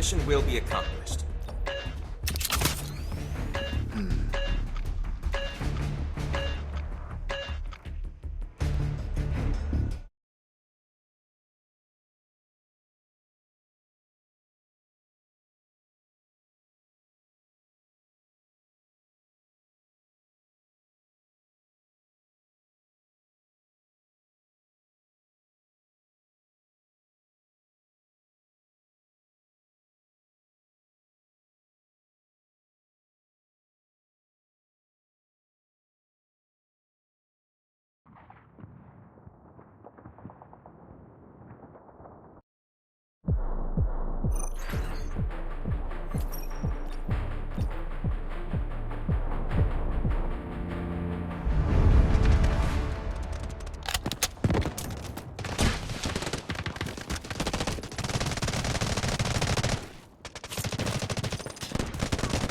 mission will be accomplished.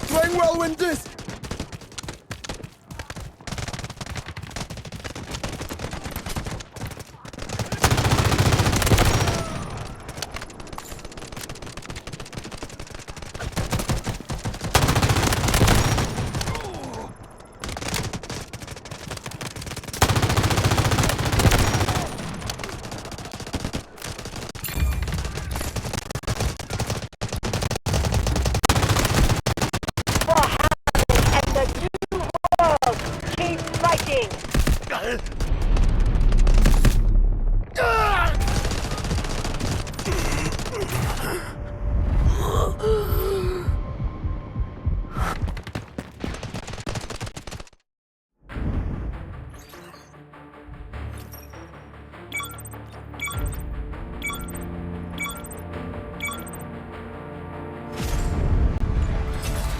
Playing well when this.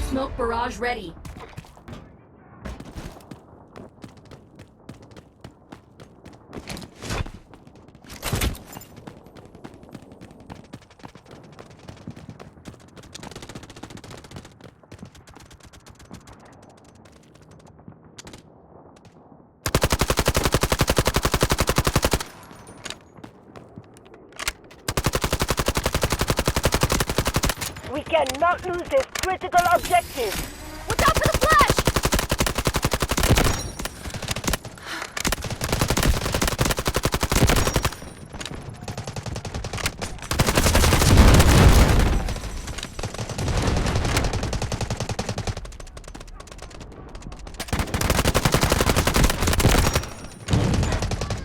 Smoke barrage ready. We cannot lose this critical objective. Watch out for the flash!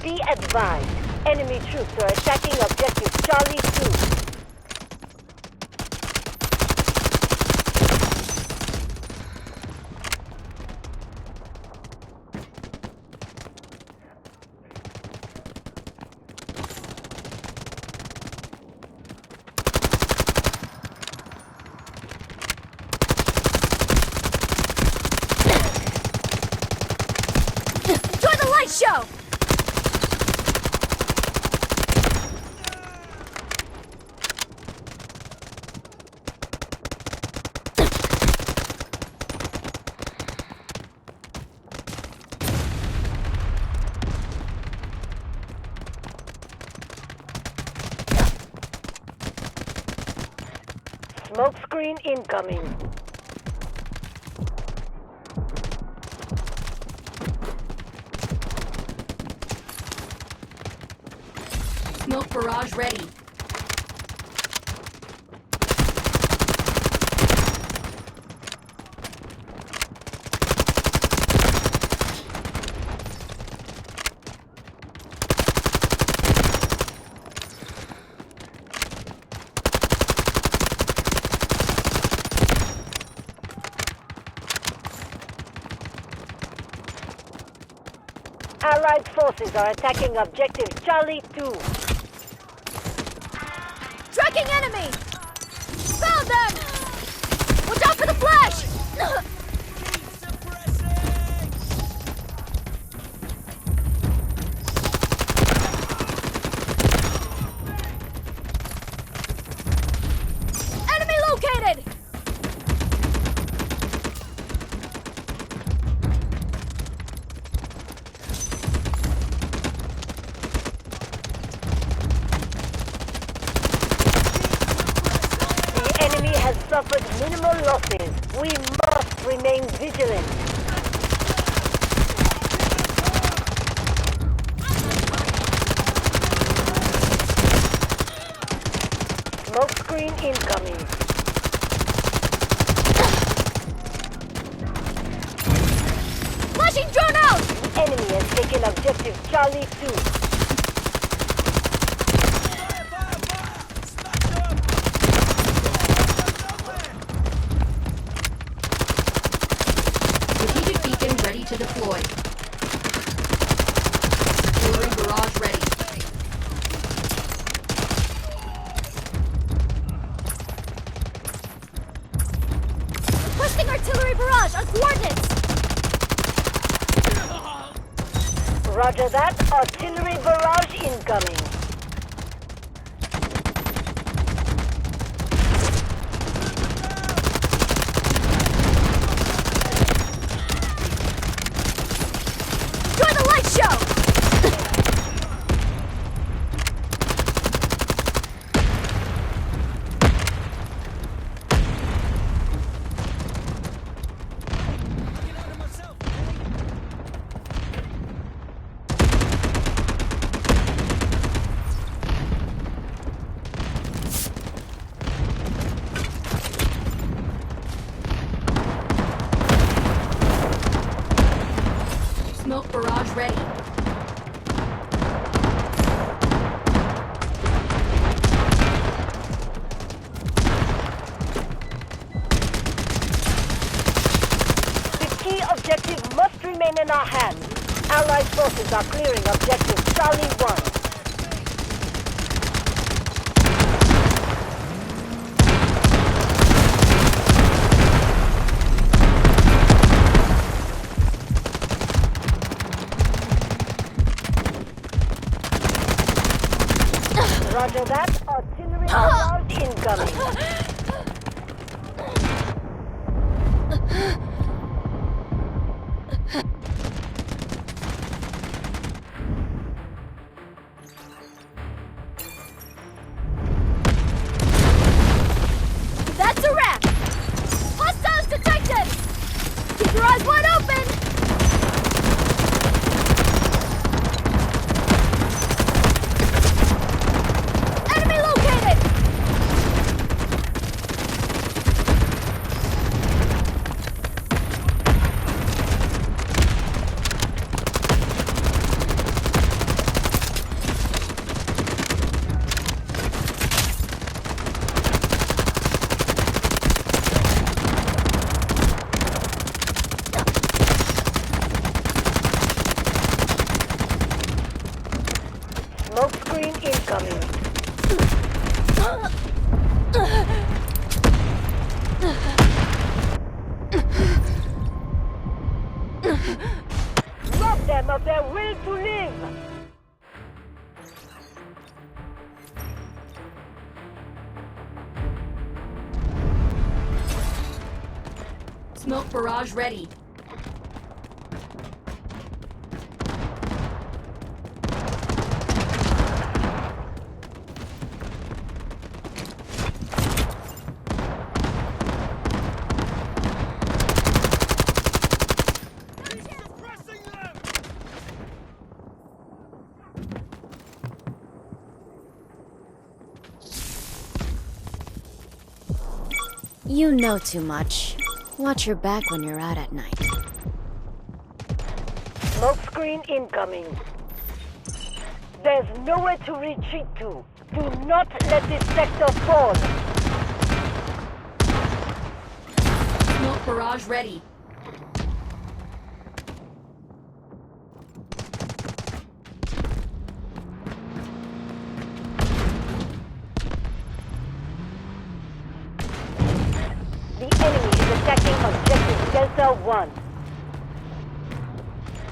Be advised, enemy troops are attacking objective Charlie 2. Enjoy the light show! Smoke screen incoming. Smoke barrage ready. Allied forces are attacking objective Charlie 2. Tracking enemy! Found them! Watch out for the flash! Enemy located! has suffered minimal losses. We must remain vigilant. Smoke screen incoming. Flashing drone out! The enemy has taken objective Charlie 2. Strategic beacon ready to deploy. Artillery barrage ready. Requesting artillery barrage on coordinates! Roger that. Artillery barrage incoming. Enjoy the light show! Smoke barrage ready. The key objective must remain in our hands. Allied forces are clearing objective Charlie 1. Roger that. Artillery barrage incoming. That's a wrap! Hostiles detected! Keep your eyes wide open! Enemy located! Smoke screen incoming. Rob them of their will to live. Smoke barrage ready. You know too much. Watch your back when you're out at night. Smoke screen incoming. There's nowhere to retreat to. Do not let this sector fall. Smoke barrage ready. The enemy is attacking objective Delta 1.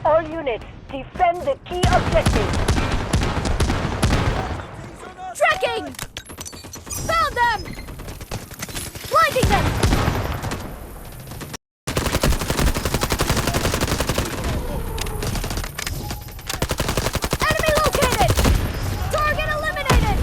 All units, defend the key objective. Tracking! Found them! Blinding them! Enemy located! Target eliminated!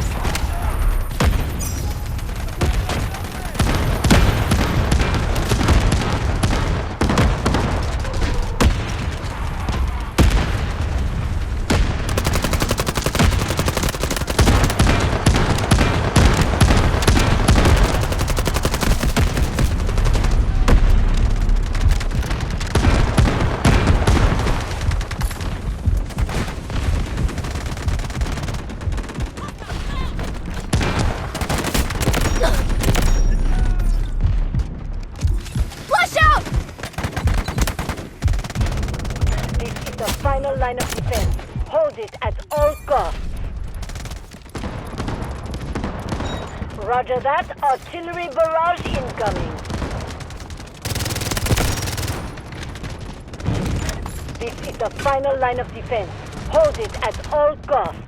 line of defense. Hold it at all costs. Roger that. Artillery barrage incoming. This is the final line of defense. Hold it at all costs.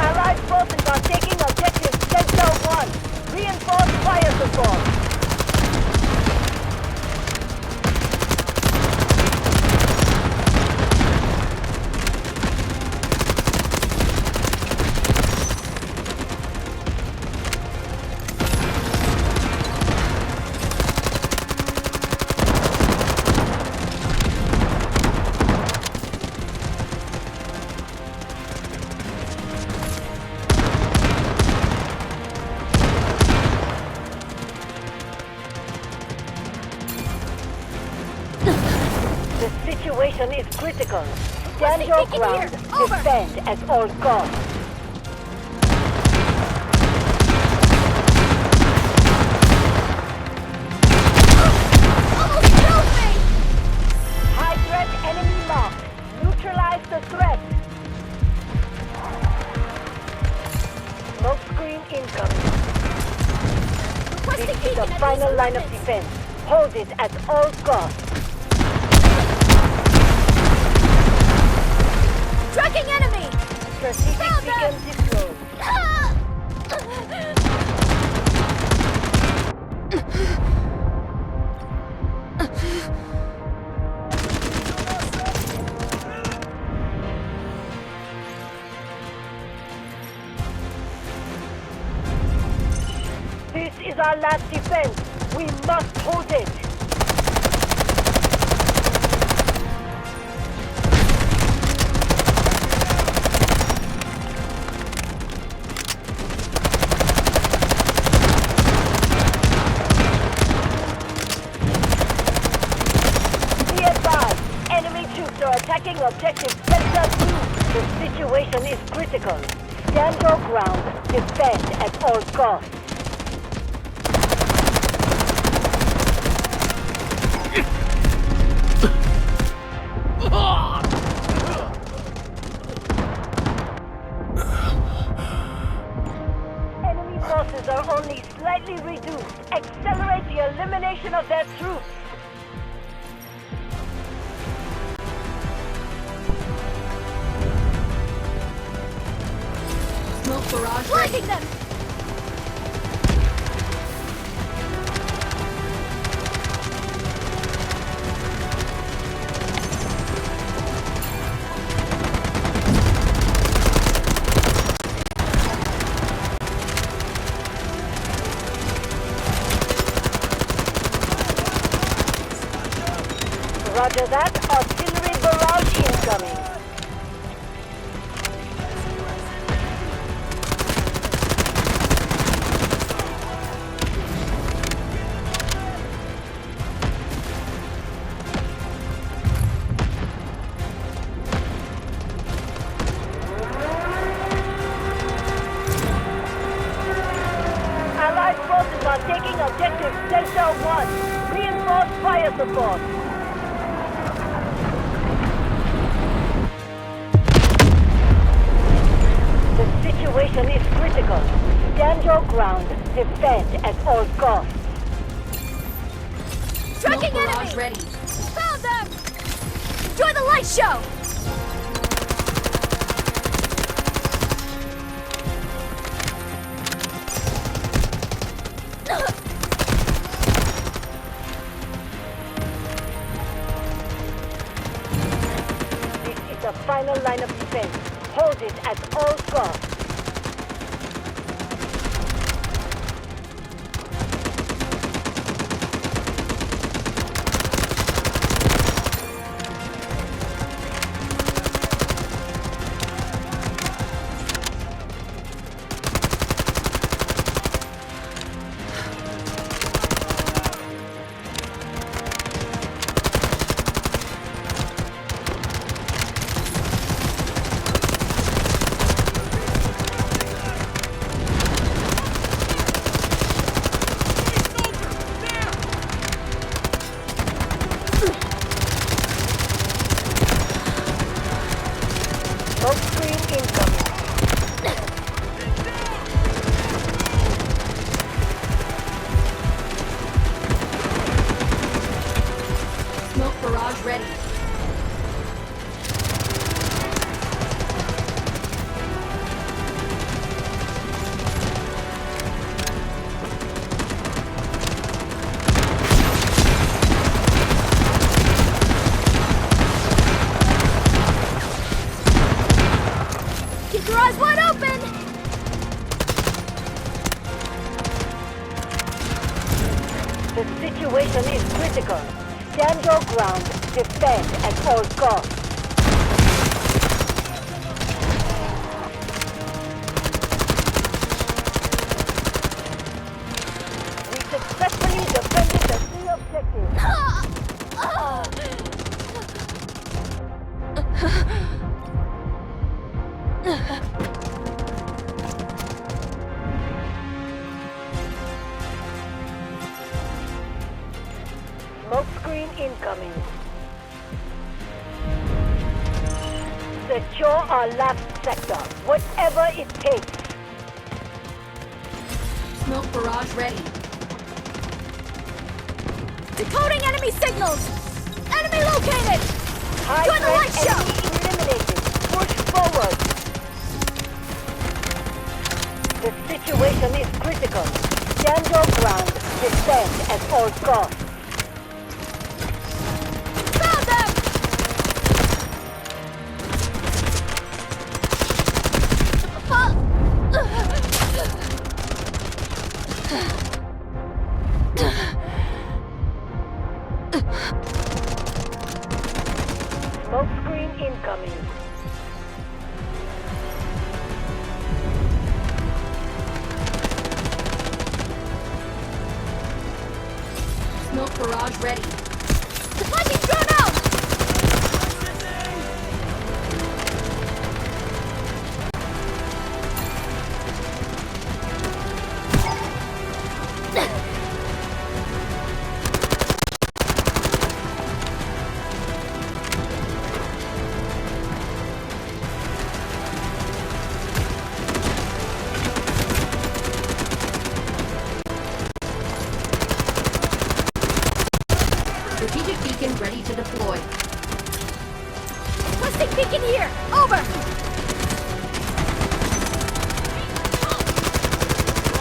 Allied forces are taking objective Delta 1. Reinforce fire support. The situation is critical. Stand your Requesting ground. beacon here. Over. Defend at all costs. Almost killed me! High threat enemy marked. Neutralize the threat. Smoke screen incoming. Requesting This is beacon the at final these line of coordinates. defense. Hold it at all costs. Tracking enemy! Strategic Found them! beacon disclosed. Ah! This is our last defense. We must hold it. Be advised, enemy troops are attacking objective Delta 2. The situation is critical. Stand your ground. Defend at all costs. Enemy forces are only slightly reduced. Accelerate the elimination of their troops. Smoke barrage ready. Blinding them! Roger that. Artillery barrage incoming. Allied forces are taking objective Delta 1. Reinforce fire support. The situation is critical. Stand your ground. Defend at all costs. Smoke Tracking barrage enemy! ready. Found them! Enjoy the light show! This is the final line of defense. Hold it at all costs. Smoke screen incoming. Smoke barrage ready. Keep your eyes wide open! The situation is critical. Stand your ground. Defend at all costs. We successfully defended the three objectives. Smoke screen incoming. Secure our last sector, whatever it takes. Smoke barrage ready. Decoding enemy signals! Enemy located! High Join the light threat show! enemy eliminated. Push forward. The situation is critical. Stand your ground. Defend at all costs. Found them! Smoke screen incoming. Smoke barrage ready. Deflecting drone out! Strategic beacon ready to deploy. Requesting beacon here! Over!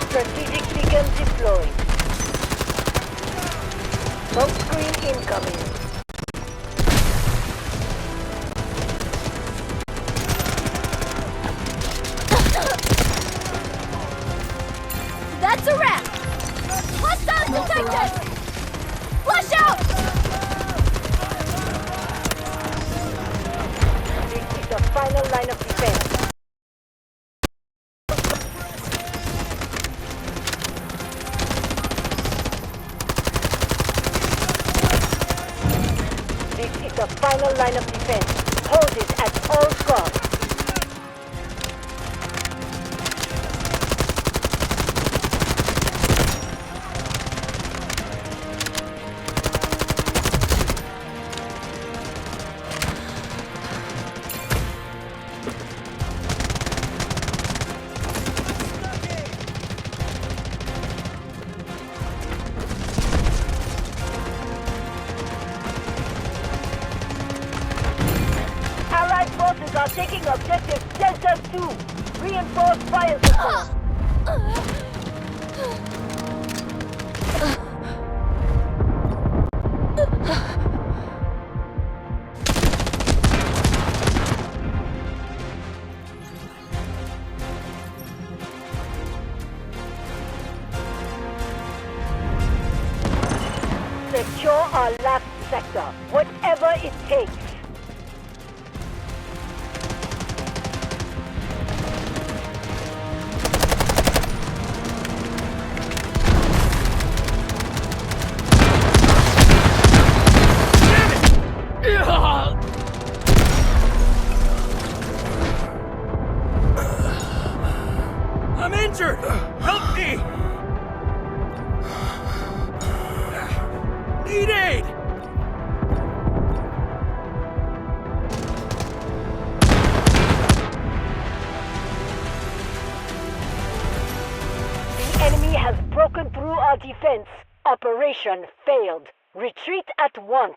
Strategic beacon deployed. Smoke screen incoming. That's a wrap! Hostiles Smoke detected! barrage. Flush out! This is the final line of defense. This is the final line of defense. Hold it at all costs. Allied forces are taking objective Delta 2. Reinforce fire support. Secure our last sector, whatever it takes. I'm injured! Help me! Need aid! broken through our defense. Operation failed. Retreat at once.